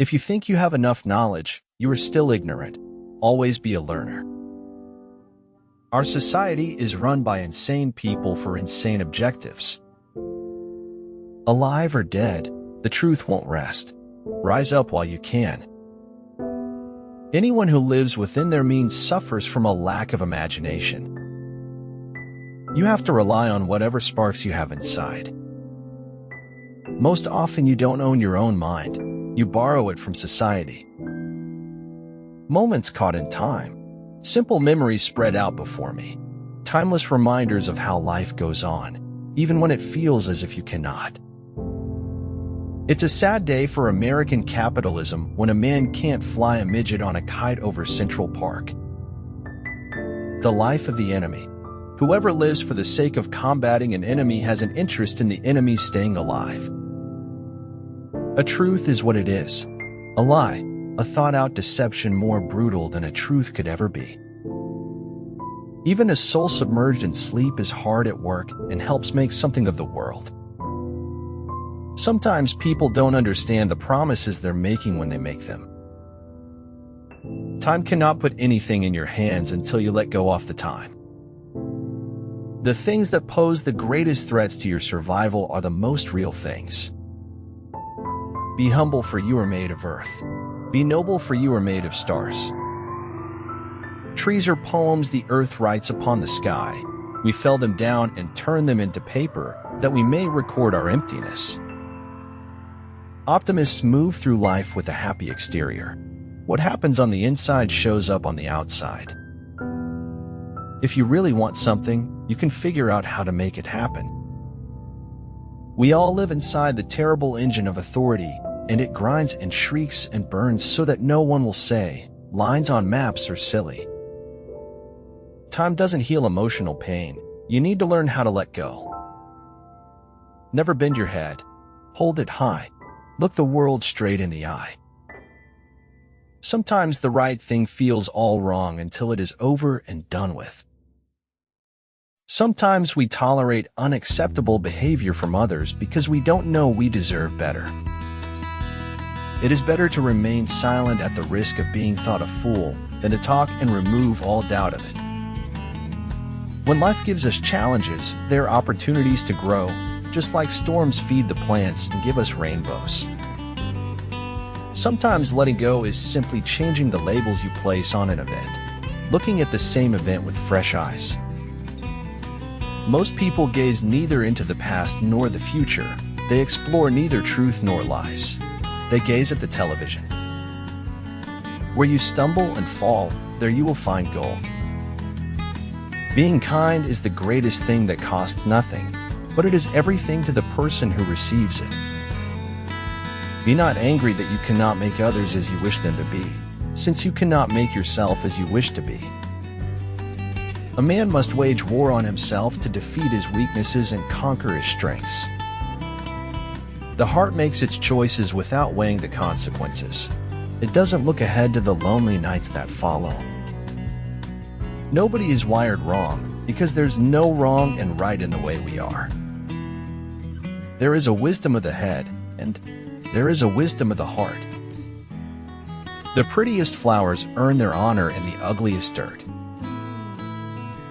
If you think you have enough knowledge, you are still ignorant. Always be a learner. Our society is run by insane people for insane objectives. Alive or dead, the truth won't rest. Rise up while you can. Anyone who lives within their means suffers from a lack of imagination. You have to rely on whatever sparks you have inside. Most often you don't own your own mind. You borrow it from society. Moments caught in time. Simple memories spread out before me. Timeless reminders of how life goes on, even when it feels as if you cannot. It's a sad day for American capitalism when a man can't fly a midget on a kite over Central Park. The life of the enemy. Whoever lives for the sake of combating an enemy has an interest in the enemy staying alive. A truth is what it is. A lie, a thought-out deception more brutal than a truth could ever be. Even a soul submerged in sleep is hard at work and helps make something of the world. Sometimes people don't understand the promises they're making when they make them. Time cannot put anything in your hands until you let go of the time. The things that pose the greatest threats to your survival are the most real things. Be humble, for you are made of earth. Be noble, for you are made of stars. Trees are poems the earth writes upon the sky. We fell them down and turn them into paper, that we may record our emptiness. Optimists move through life with a happy exterior. What happens on the inside shows up on the outside. If you really want something, you can figure out how to make it happen. We all live inside the terrible engine of authority, and it grinds and shrieks and burns so that no one will say, lines on maps are silly. Time doesn't heal emotional pain. You need to learn how to let go. Never bend your head. Hold it high. Look the world straight in the eye. Sometimes the right thing feels all wrong until it is over and done with. Sometimes we tolerate unacceptable behavior from others because we don't know we deserve better. It is better to remain silent at the risk of being thought a fool than to talk and remove all doubt of it. When life gives us challenges, there are opportunities to grow, just like storms feed the plants and give us rainbows. Sometimes letting go is simply changing the labels you place on an event, looking at the same event with fresh eyes. Most people gaze neither into the past nor the future. They explore neither truth nor lies. They gaze at the television. Where you stumble and fall, there you will find gold. Being kind is the greatest thing that costs nothing, but it is everything to the person who receives it. Be not angry that you cannot make others as you wish them to be, since you cannot make yourself as you wish to be. A man must wage war on himself to defeat his weaknesses and conquer his strengths. The heart makes its choices without weighing the consequences. It doesn't look ahead to the lonely nights that follow. Nobody is wired wrong, because there's no wrong and right in the way we are. There is a wisdom of the head, and there is a wisdom of the heart. The prettiest flowers earn their honor in the ugliest dirt.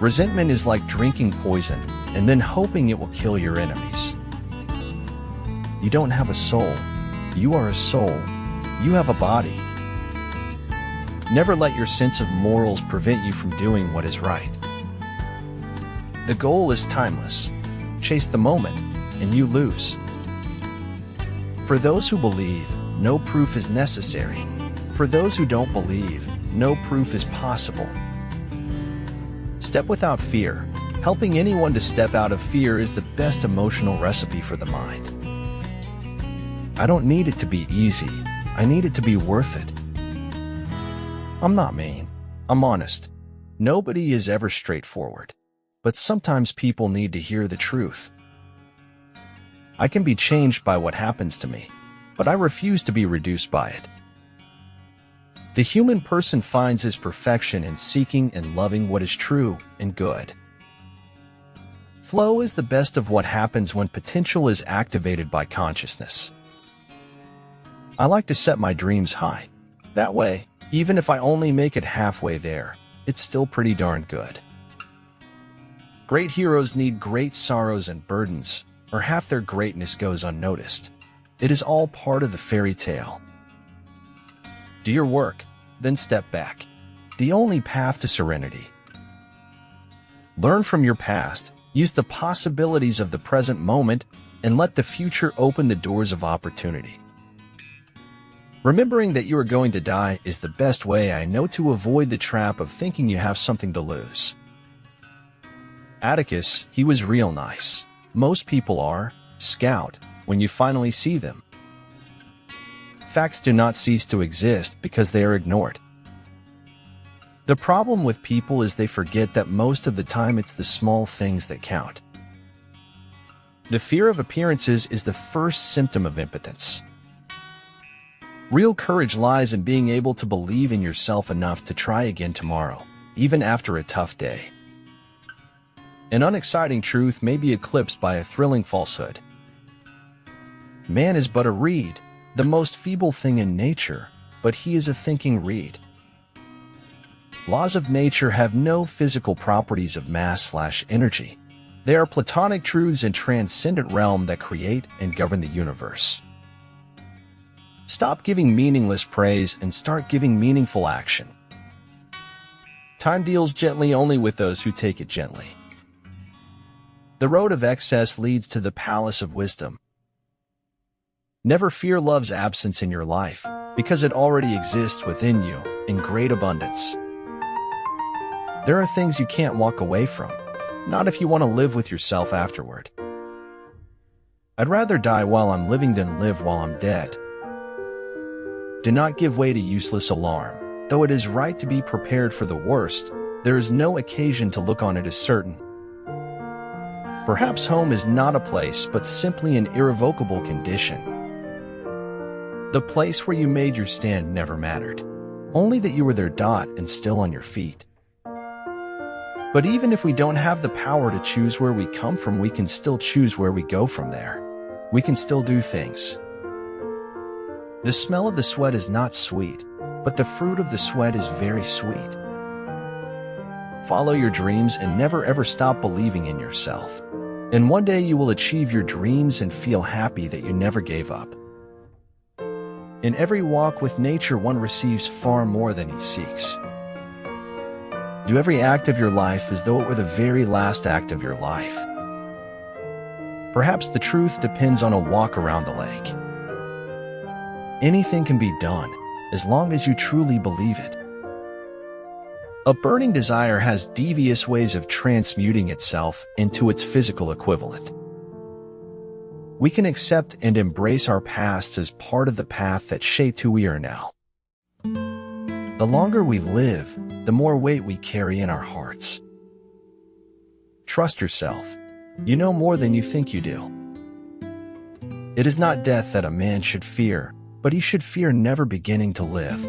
Resentment is like drinking poison and then hoping it will kill your enemies. You don't have a soul. You are a soul. You have a body. Never let your sense of morals prevent you from doing what is right. The goal is timeless. Chase the moment, and you lose. For those who believe, no proof is necessary. For those who don't believe, no proof is possible. Step without fear. Helping anyone to step out of fear is the best emotional recipe for the mind. I don't need it to be easy. I need it to be worth it. I'm not mean. I'm honest. Nobody is ever straightforward. But sometimes people need to hear the truth. I can be changed by what happens to me, but I refuse to be reduced by it. The human person finds his perfection in seeking and loving what is true and good. Flow is the best of what happens when potential is activated by consciousness. I like to set my dreams high. That way, even if I only make it halfway there, it's still pretty darn good. Great heroes need great sorrows and burdens, or half their greatness goes unnoticed. It is all part of the fairy tale. Do your work, then step back. The only path to serenity. Learn from your past, use the possibilities of the present moment, and let the future open the doors of opportunity. Remembering that you are going to die is the best way I know to avoid the trap of thinking you have something to lose. Atticus, he was real nice. Most people are, scout, when you finally see them. Facts do not cease to exist because they are ignored. The problem with people is they forget that most of the time it's the small things that count. The fear of appearances is the first symptom of impotence. Real courage lies in being able to believe in yourself enough to try again tomorrow, even after a tough day. An unexciting truth may be eclipsed by a thrilling falsehood. Man is but a reed, the most feeble thing in nature, but he is a thinking reed. Laws of nature have no physical properties of mass/energy. They are platonic truths in transcendent realm that create and govern the universe. Stop giving meaningless praise and start giving meaningful action. Time deals gently only with those who take it gently. The road of excess leads to the palace of wisdom. Never fear love's absence in your life, because it already exists within you in great abundance. There are things you can't walk away from, not if you want to live with yourself afterward. I'd rather die while I'm living than live while I'm dead. Do not give way to useless alarm. Though it is right to be prepared for the worst, there is no occasion to look on it as certain. Perhaps home is not a place, but simply an irrevocable condition. The place where you made your stand never mattered, only that you were there and still on your feet. But even if we don't have the power to choose where we come from, we can still choose where we go from there. We can still do things. The smell of the sweat is not sweet, but the fruit of the sweat is very sweet. Follow your dreams and never ever stop believing in yourself. And one day you will achieve your dreams and feel happy that you never gave up. In every walk with nature, one receives far more than he seeks. Do every act of your life as though it were the very last act of your life. Perhaps the truth depends on a walk around the lake. Anything can be done, as long as you truly believe it. A burning desire has devious ways of transmuting itself into its physical equivalent. We can accept and embrace our past as part of the path that shaped who we are now. The longer we live, the more weight we carry in our hearts. Trust yourself. You know more than you think you do. It is not death that a man should fear, but he should fear never beginning to live.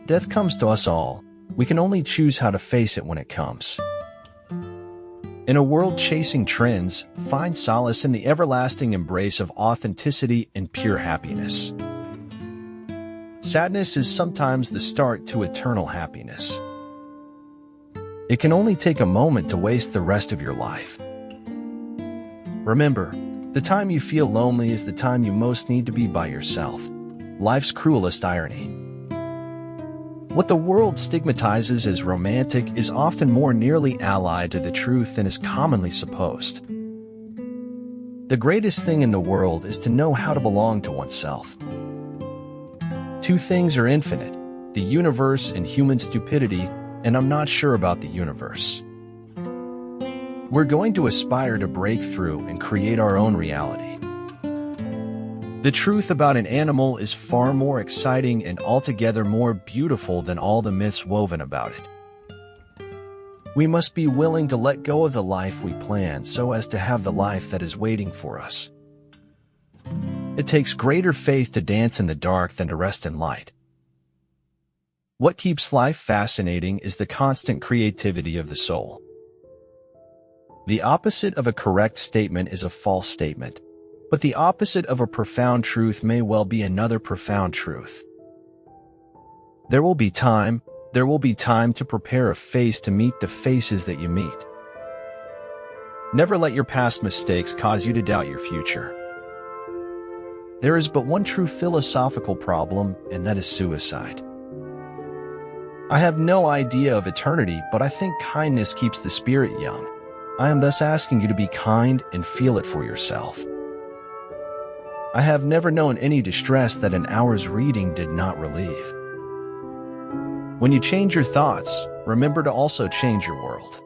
Death comes to us all. We can only choose how to face it when it comes. In a world chasing trends, find solace in the everlasting embrace of authenticity and pure happiness. Sadness is sometimes the start to eternal happiness. It can only take a moment to waste the rest of your life. Remember, the time you feel lonely is the time you most need to be by yourself. Life's cruelest irony. What the world stigmatizes as romantic is often more nearly allied to the truth than is commonly supposed. The greatest thing in the world is to know how to belong to oneself. Two things are infinite, the universe and human stupidity, and I'm not sure about the universe. We're going to aspire to break through and create our own reality. The truth about an animal is far more exciting and altogether more beautiful than all the myths woven about it. We must be willing to let go of the life we plan so as to have the life that is waiting for us. It takes greater faith to dance in the dark than to rest in light. What keeps life fascinating is the constant creativity of the soul. The opposite of a correct statement is a false statement. But the opposite of a profound truth may well be another profound truth. There will be time to prepare a face to meet the faces that you meet. Never let your past mistakes cause you to doubt your future. There is but one true philosophical problem, and that is suicide. I have no idea of eternity, but I think kindness keeps the spirit young. I am thus asking you to be kind and feel it for yourself. I have never known any distress that an hour's reading did not relieve. When you change your thoughts, remember to also change your world.